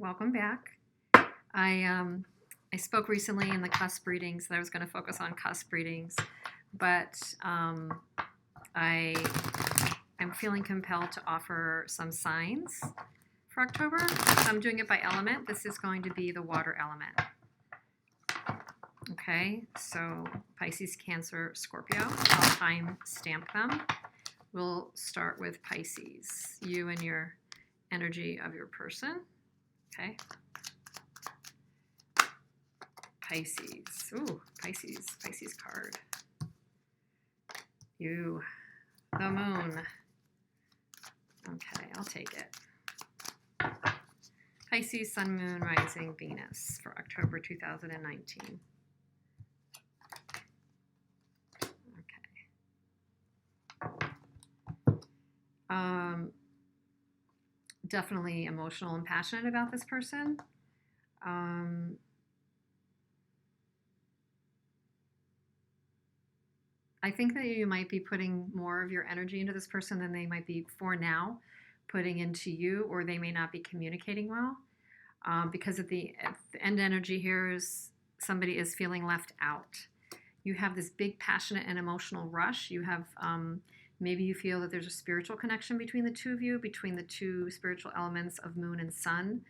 Welcome back. I I spoke recently in the cusp readings that I was going to focus on cusp readings, but I I'm feeling compelled to offer some signs for October. So I'm doing it by element. This is going to be the water element. Okay, so Pisces, Cancer, Scorpio. I'll time stamp them. We'll start with Pisces, you and your energy of your person. Okay. Pisces. Ooh, Pisces card. You, the moon. Okay, I'll take it. Pisces, sun, moon, rising, Venus for October 2019. Okay. Definitely emotional and passionate about this person. I think that you might be putting more of your energy into this person than they might be for now putting into you, or they may not be communicating well. Because at the end energy here is somebody is feeling left out. You have this big passionate and emotional rush. You have maybe you feel that there's a spiritual connection between the two of you, between the two spiritual elements of moon and sun.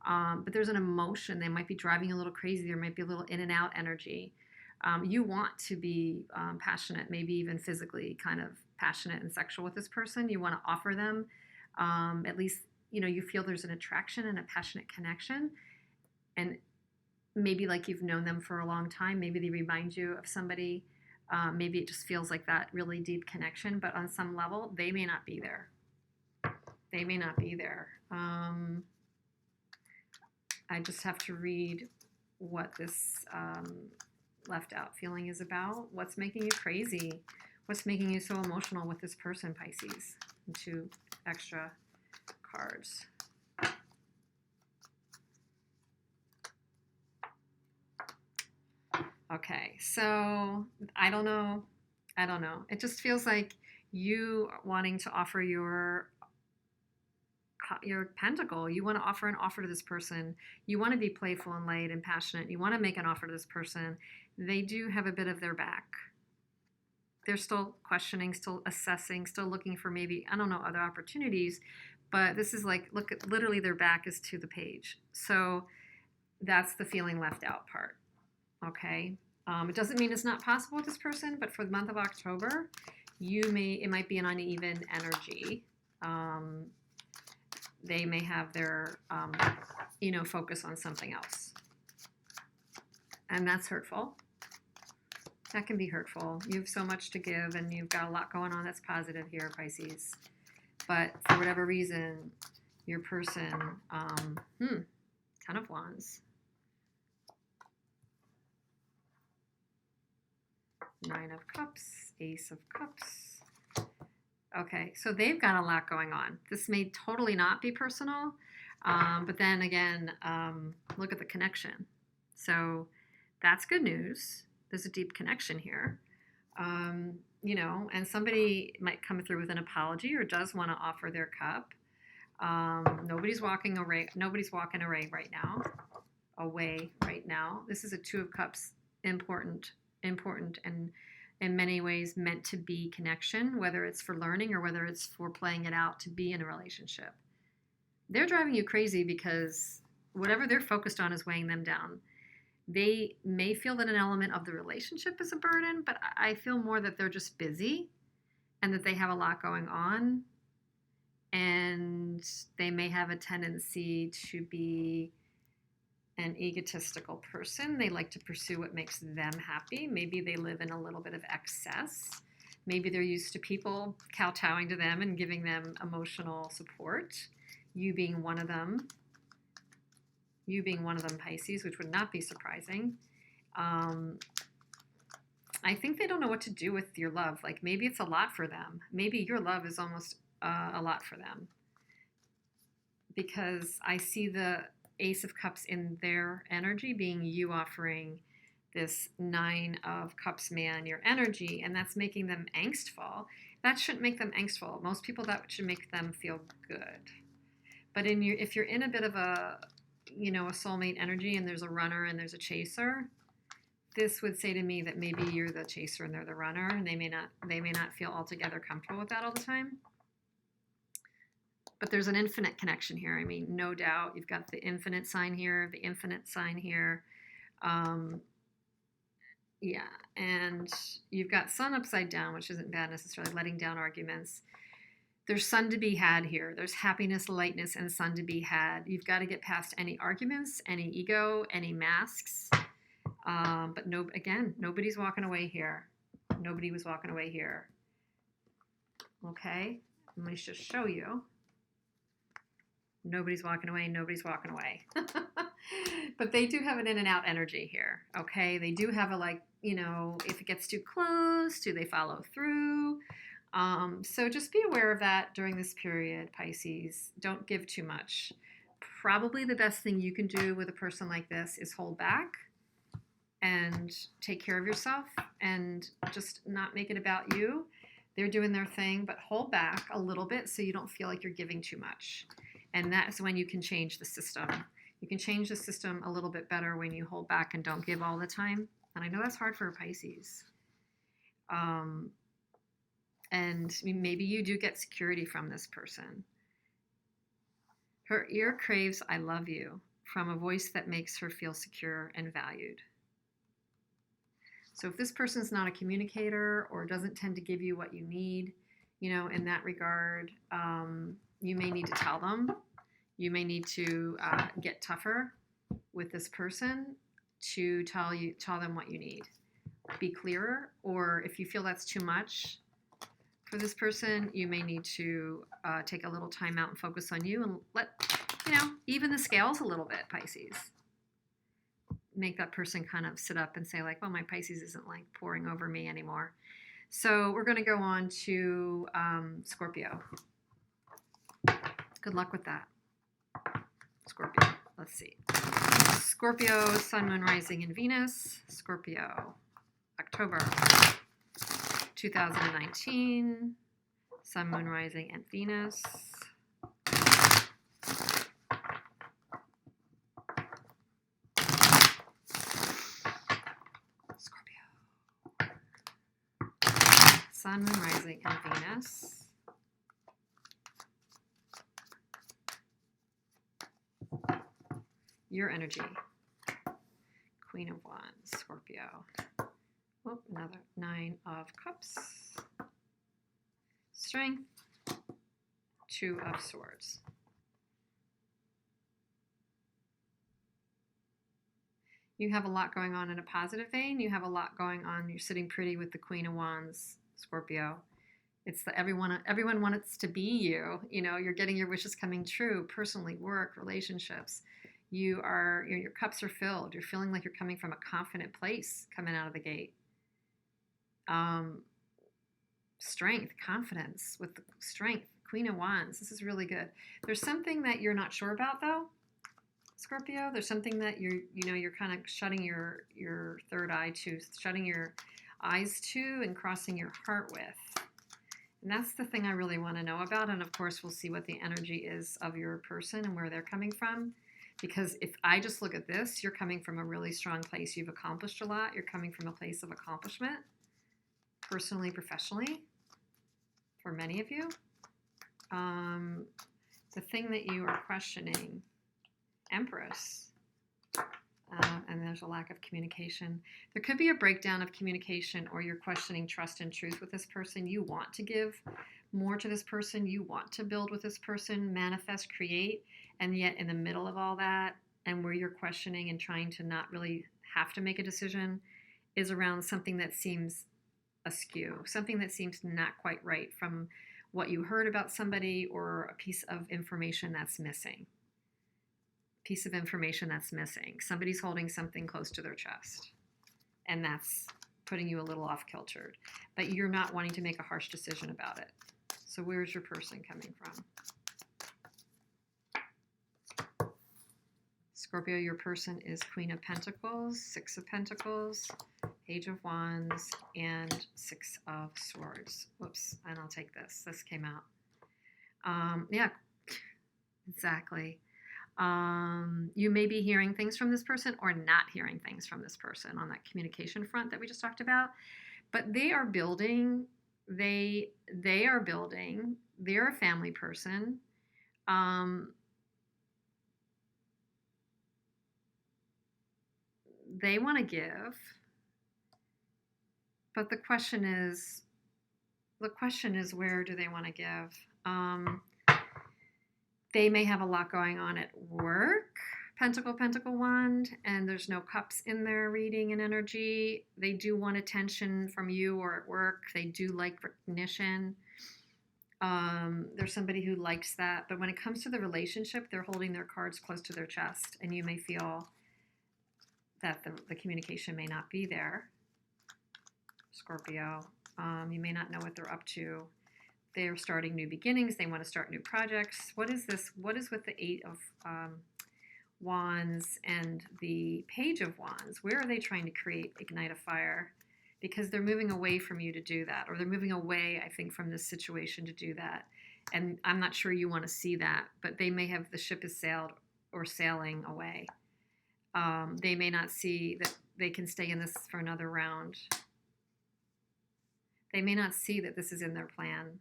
But there's an emotion. They might be driving a little crazy. There might be a little in and out energy. You want to be passionate, maybe even physically kind of passionate and sexual with this person. You want to offer them at least, you feel there's an attraction and a passionate connection. And maybe like you've known them for a long time. Maybe they remind you of somebody. Maybe it just feels like that really deep connection, but on some level, they may not be there. They may not be there. I just have to read what this left out feeling is about. What's making you crazy? What's making you so emotional with this person, Pisces? And 2 extra cards. Okay, so I don't know. It just feels like you wanting to offer your pentacle. You want to offer an offer to this person. You want to be playful and light and passionate. You want to make an offer to this person. They do have a bit of their back. They're still questioning, still assessing, still looking for maybe, I don't know, other opportunities. But this is like, look at literally their back is to the page. So that's the feeling left out part. Okay. It doesn't mean it's not possible with this person, but for the month of October, it might be an uneven energy. They may have their, focus on something else. And that's hurtful. That can be hurtful. You have so much to give and you've got a lot going on that's positive here, Pisces. But for whatever reason, your person, 10 of Wands. 9 of Cups, Ace of Cups. Okay, so they've got a lot going on. This may totally not be personal, but then again, look at the connection. So that's good news. There's a deep connection here. And somebody might come through with an apology or does want to offer their cup. Nobody's walking away right now. This is a 2 of Cups, important and in many ways meant to be connection, whether it's for learning or whether it's for playing it out to be in a relationship. They're driving you crazy because whatever they're focused on is weighing them down. They may feel that an element of the relationship is a burden, but I feel more that they're just busy and that they have a lot going on, and they may have a tendency to be an egotistical person. They like to pursue what makes them happy. Maybe they live in a little bit of excess. Maybe they're used to people kowtowing to them and giving them emotional support. You being one of them, Pisces, which would not be surprising. I think they don't know what to do with your love. Like maybe it's a lot for them. Maybe your love is almost a lot for them. Because I see the Ace of Cups in their energy being you offering this 9 of Cups man your energy, and that's making them angstful. That shouldn't make them angstful. Most people, that should make them feel good. But if you're in a bit of a you know, a soulmate energy and there's a runner and there's a chaser, this would say to me that maybe you're the chaser and they're the runner, and they may not feel altogether comfortable with that all the time. But there's an infinite connection here. I mean, no doubt. You've got the infinite sign here, the infinite sign here. Yeah, and you've got sun upside down, which isn't bad necessarily, letting down arguments. There's sun to be had here. There's happiness, lightness, and sun to be had. You've got to get past any arguments, any ego, any masks. But no, again, nobody's walking away here. Nobody was walking away here. Okay, let me just show you. Nobody's walking away. Nobody's walking away. But they do have an in and out energy here. Okay, they do have a, like, you know, if it gets too close, do they follow through? So just be aware of that during this period, Pisces. Don't give too much. Probably the best thing you can do with a person like this is hold back and take care of yourself and just not make it about you. They're doing their thing, but hold back a little bit so you don't feel like you're giving too much. And that's when you can change the system. You can change the system a little bit better when you hold back and don't give all the time. And I know that's hard for a Pisces. And maybe you do get security from this person. Her ear craves, "I love you," from a voice that makes her feel secure and valued. So if this person's not a communicator or doesn't tend to give you what you need, you know, in that regard, you may need to tell them. You may need to get tougher with this person to tell them what you need. Be clearer, or if you feel that's too much for this person, you may need to take a little time out and focus on you and let, you know, even the scales a little bit, Pisces. Make that person kind of sit up and say, like, well, my Pisces isn't like pouring over me anymore. So we're going to go on to Scorpio. Good luck with that. Scorpio. Let's see. Scorpio, Sun, Moon, Rising, and Venus. Scorpio, October 2019. Sun, Moon, Rising, and Venus. Scorpio. Sun, Moon, Rising, and Venus. Your energy. Queen of Wands, Scorpio. Oh, another 9 of Cups. Strength. 2 of Swords. You have a lot going on in a positive vein. You have a lot going on. You're sitting pretty with the Queen of Wands, Scorpio. It's the everyone wants to be you. You know, you're getting your wishes coming true, personally, work, relationships. Your cups are filled. You're feeling like you're coming from a confident place coming out of the gate. Strength, confidence with the strength, Queen of Wands. This is really good. There's something that you're not sure about, though, Scorpio. There's something that you're kind of shutting your third eye to, shutting your eyes to, and crossing your heart with. And that's the thing I really want to know about. And of course, we'll see what the energy is of your person and where they're coming from. Because if I just look at this, you're coming from a really strong place. You've accomplished a lot. You're coming from a place of accomplishment, personally, professionally, for many of you. The thing that you are questioning, Empress, and there's a lack of communication. There could be a breakdown of communication, or you're questioning trust and truth with this person. You want to give more to this person. You want to build with this person, manifest, create. And yet in the middle of all that, and where you're questioning and trying to not really have to make a decision, is around something that seems askew, something that seems not quite right from what you heard about somebody, or a piece of information that's missing. Piece of information that's missing. Somebody's holding something close to their chest, and that's putting you a little off kiltered. But you're not wanting to make a harsh decision about it. So where's your person coming from? Scorpio, your person is Queen of Pentacles, 6 of Pentacles, Page of Wands, and 6 of Swords. Whoops, and I'll take this. This came out. Yeah, exactly. You may be hearing things from this person or not hearing things from this person on that communication front that we just talked about. But they are building. They are building. They're a family person. They want to give, but the question is, where do they want to give? They may have a lot going on at work, Pentacle, Wand, and there's no cups in their reading and energy. They do want attention from you or at work. They do like recognition. There's somebody who likes that. But when it comes to the relationship, they're holding their cards close to their chest, and you may feel that the communication may not be there, Scorpio. You may not know what they're up to. They're starting new beginnings. They want to start new projects. What is this? What is with the Eight of Wands and the Page of Wands? Where are they trying to ignite a fire? Because they're moving away from you to do that, or they're moving away, I think, from this situation to do that. And I'm not sure you want to see that, but they may have, the ship is sailed or sailing away. They may not see that they can stay in this for another round. They may not see that this is in their plan.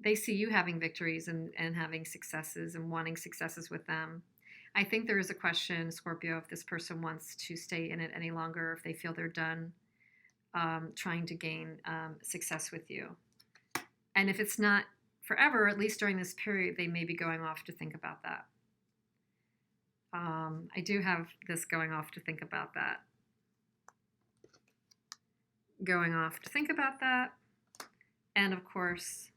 They see you having victories and having successes and wanting successes with them. I think there is a question, Scorpio, if this person wants to stay in it any longer, if they feel they're done trying to gain success with you. And if it's not forever, at least during this period, they may be going off to think about that. I do have this going off to think about that. Going off to think about that. And of course,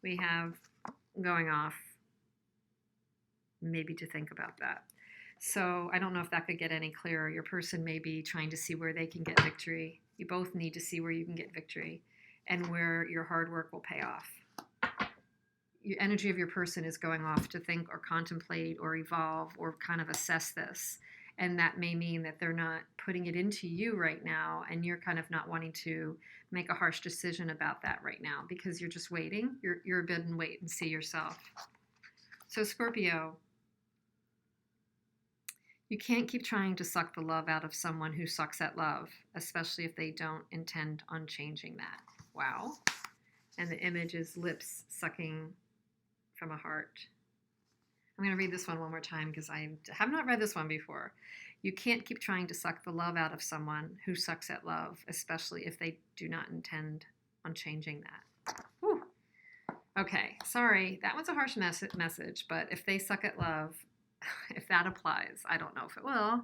we have going off maybe to think about that. So I don't know if that could get any clearer. Your person may be trying to see where they can get victory. You both need to see where you can get victory and where your hard work will pay off. Your energy of your person is going off to think or contemplate or evolve or kind of assess this. And that may mean that they're not putting it into you right now, and you're kind of not wanting to make a harsh decision about that right now because you're just waiting. You're a bit and wait and see yourself. So Scorpio, you can't keep trying to suck the love out of someone who sucks at love, especially if they don't intend on changing that. Wow. And the image is lips sucking from a heart. I'm going to read this one more time because I have not read this one before. You can't keep trying to suck the love out of someone who sucks at love, especially if they do not intend on changing that. Whew. Okay, sorry, that was a harsh message, but if they suck at love, if that applies, I don't know if it will,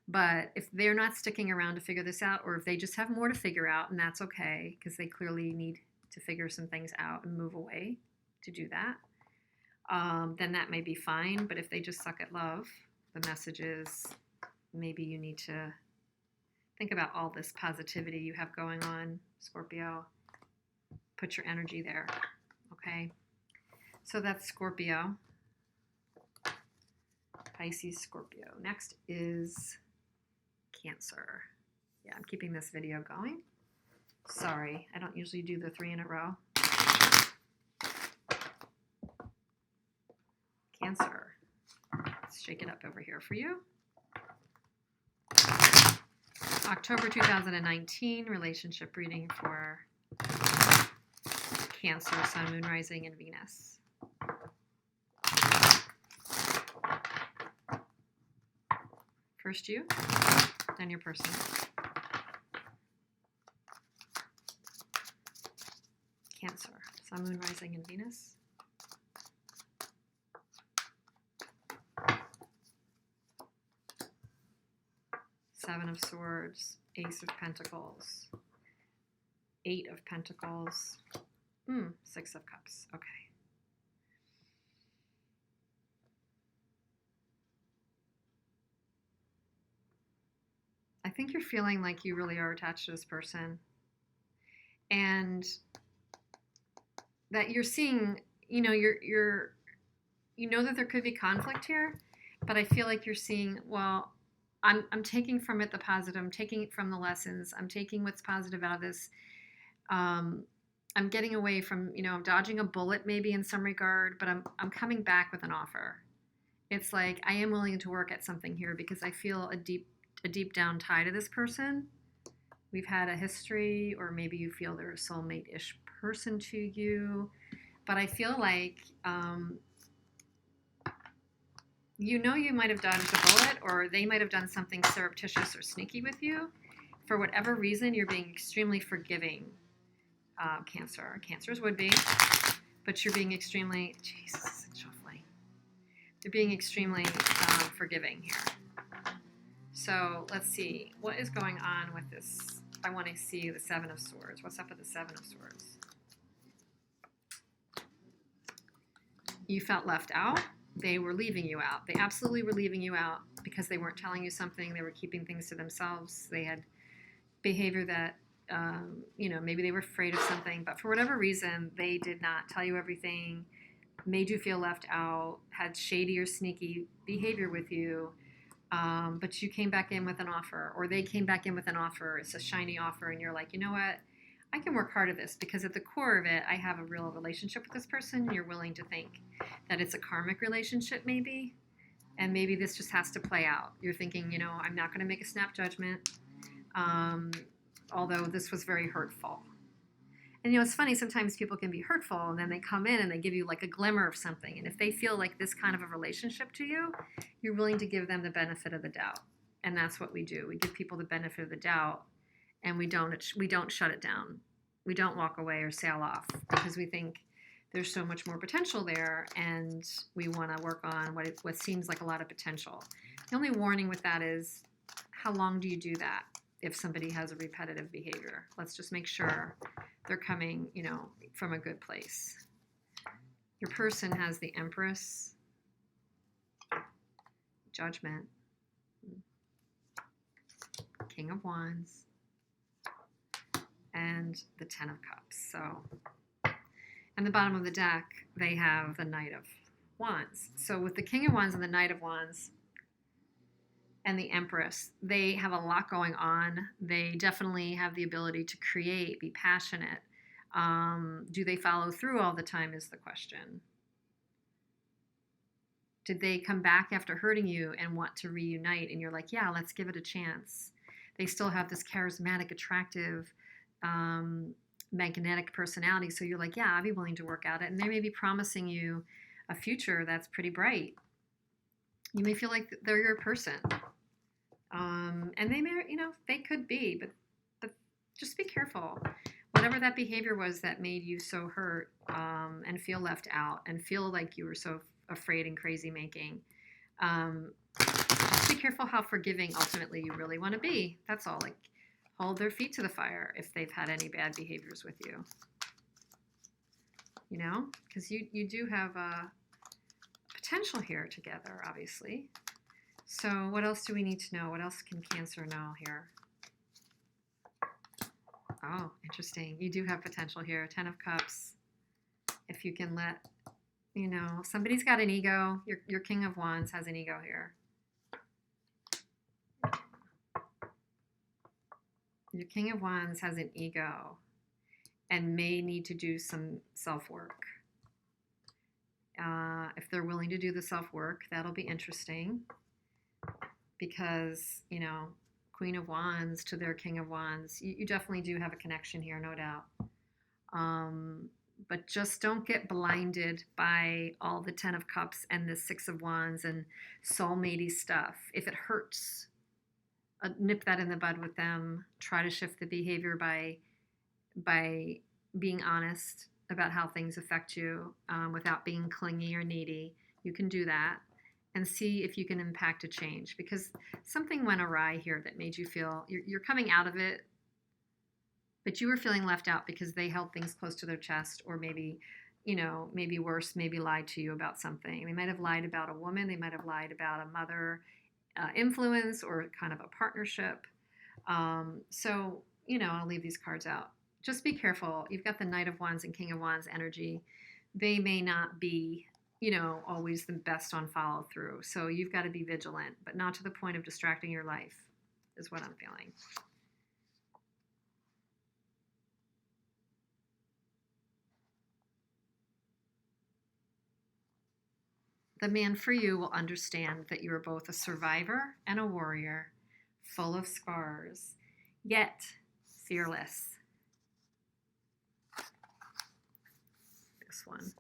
but if they're not sticking around to figure this out, or if they just have more to figure out, and that's okay, because they clearly need to figure some things out and move away to do that, then that may be fine. But if they just suck at love, the message is maybe you need to think about all this positivity you have going on, Scorpio. Put your energy there, okay? So that's Scorpio. Pisces, Scorpio. Next is Cancer. Yeah, I'm keeping this video going. Sorry, I don't usually do the 3 in a row. Cancer. Let's shake it up over here for you. October 2019, relationship reading for Cancer, Sun, Moon, Rising, and Venus. First you, then your person. Cancer, Sun, Moon, Rising, and Venus. Seven of Swords, Ace of Pentacles, 8 of Pentacles, 6 of Cups. Okay. I think you're feeling like you really are attached to this person, and that you're seeing, you know that there could be conflict here, but I feel like you're seeing, well, I'm taking from it the positive. I'm taking it from the lessons. I'm taking what's positive out of this. I'm getting away from, dodging a bullet maybe in some regard, but I'm coming back with an offer. It's like I am willing to work at something here because I feel a deep down tie to this person. We've had a history, or maybe you feel they're a soulmate-ish person to you. But I feel like you might have dodged a bullet, or they might have done something surreptitious or sneaky with you. For whatever reason, you're being extremely forgiving, Cancer. Cancers would be, but you're being extremely, Jesus, it's shuffling. You're being extremely forgiving here. So let's see, what is going on with this? I want to see the Seven of Swords. What's up with the Seven of Swords? You felt left out. They were leaving you out. They absolutely were leaving you out because they weren't telling you something. They were keeping things to themselves. They had behavior that, maybe they were afraid of something. But for whatever reason, they did not tell you everything, made you feel left out, had shady or sneaky behavior with you. But you came back in with an offer, or they came back in with an offer. It's a shiny offer, and you're like, you know what? I can work hard at this because at the core of it, I have a real relationship with this person. You're willing to think that it's a karmic relationship maybe, and maybe this just has to play out. You're thinking, I'm not going to make a snap judgment, although this was very hurtful. And it's funny, sometimes people can be hurtful and then they come in and they give you like a glimmer of something. And if they feel like this kind of a relationship to you, you're willing to give them the benefit of the doubt. And that's what we do. We give people the benefit of the doubt, and we don't shut it down. We don't walk away or sail off because we think there's so much more potential there, and we want to work on what seems like a lot of potential. The only warning with that is, how long do you do that if somebody has a repetitive behavior? Let's just make sure they're coming, from a good place. Your person has the Empress, Judgment, King of Wands, and the Ten of Cups. So, and the bottom of the deck, they have the Knight of Wands. So with the King of Wands and the Knight of Wands and the Empress, they have a lot going on. They definitely have the ability to create, be passionate. Do they follow through all the time is the question. Did they come back after hurting you and want to reunite? And you're like, yeah, let's give it a chance. They still have this charismatic, attractive, magnetic personality. So you're like, yeah, I'd be willing to work at it. And they may be promising you a future that's pretty bright. You may feel like they're your person. And they may, they could be, but just be careful. Whatever that behavior was that made you so hurt, and feel left out and feel like you were so afraid and crazy making, just be careful how forgiving ultimately you really want to be. That's all. Like, hold their feet to the fire if they've had any bad behaviors with you. Because you do have potential here together, obviously. So what else do we need to know? What else can Cancer know here? Oh, interesting. You do have potential here. Ten of Cups. If you can let, somebody's got an ego. Your King of Wands has an ego here. Your King of Wands has an ego and may need to do some self-work. If they're willing to do the self-work, that'll be interesting because, Queen of Wands to their King of Wands, you definitely do have a connection here, no doubt. But just don't get blinded by all the Ten of Cups and the Six of Wands and soulmatey stuff. If it hurts, nip that in the bud with them. Try to shift the behavior by being honest about how things affect you, without being clingy or needy. You can do that and see if you can impact a change, because something went awry here that made you feel you're coming out of it, but you were feeling left out because they held things close to their chest, or maybe, maybe worse, maybe lied to you about something. They might have lied about a woman. They might have lied about a mother influence or kind of a partnership. So, I'll leave these cards out. Just be careful. You've got the Knight of Wands and King of Wands energy. They may not be, always the best on follow through. So you've got to be vigilant, but not to the point of distracting your life, is what I'm feeling. The man for you will understand that you are both a survivor and a warrior, full of scars, yet fearless. This one.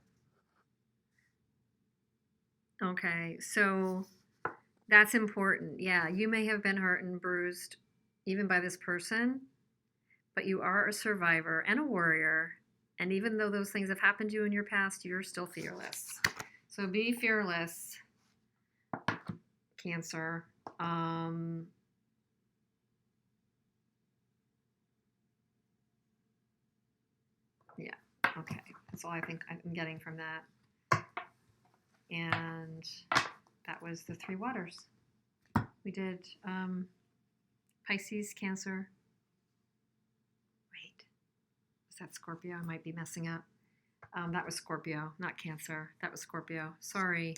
Okay, so that's important. Yeah, you may have been hurt and bruised even by this person, but you are a survivor and a warrior. And even though those things have happened to you in your past, you're still fearless. So be fearless, Cancer. Yeah, okay. That's all I think I'm getting from that. And that was the 3 waters. We did Pisces, Cancer. Wait, was that Scorpio? I might be messing up. That was Scorpio, not Cancer. That was Scorpio. Sorry.